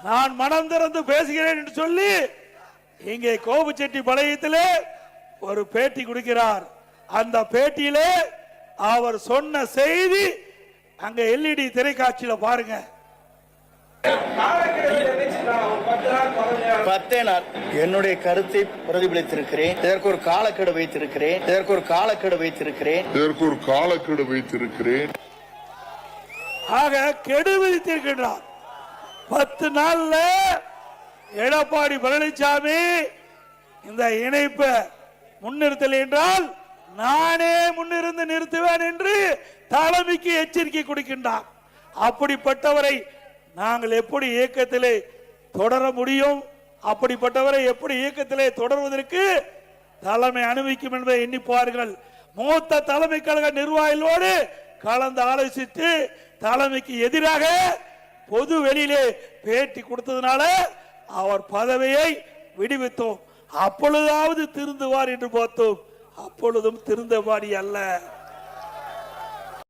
நான் மனம் திறந்து பேசுகிறேன் என்று சொல்லி இங்கே கோபுச்செட்டிப்பாளையத்திலே ஒரு பேட்டி கொடுக்கிறார். அந்த பேட்டியிலே அவர் சொன்ன செய்தி அங்க எல்இடி திரைக்காட்சியில பாருங்க. 10 நாள் என்னுடைய கருத்தை பிரதிபலித்திருக்கிறேன். இதற்கு ஒரு காலக்கெடு வைத்திருக்கிறேன். ஆக கெடு விதித்திருக்கிறார். 10 நாள்ல எடப்பாடி பழனிசாமி இந்த இணைப்பை முன்னிறுத்தல் என்றால் நானே முன்னிருந்து நிறுத்துவேன் என்று தலைமைக்கு எச்சரிக்கை கொடுக்கின்றார். அப்படிப்பட்டவரை நாங்கள் எப்படி இயக்கத்திலே தொடர முடியும்? அப்படிப்பட்டவரை எப்படி இயக்கத்திலே தொடர்வதற்கு தலைமை அனுமதிக்கும் என்பதை எண்ணிப்பார்கள். மூத்த தலைமை கழக நிர்வாகிகளோடு கலந்து ஆலோசித்து தலைமைக்கு எதிராக பொது வெளியிலே பேட்டி கொடுத்ததுனால அவர் பதவியை விடுவித்தோம். அப்பொழுதாவது திருந்துவார் என்று பார்த்தோம். அப்பொழுதும் திருந்தபாடி அல்ல.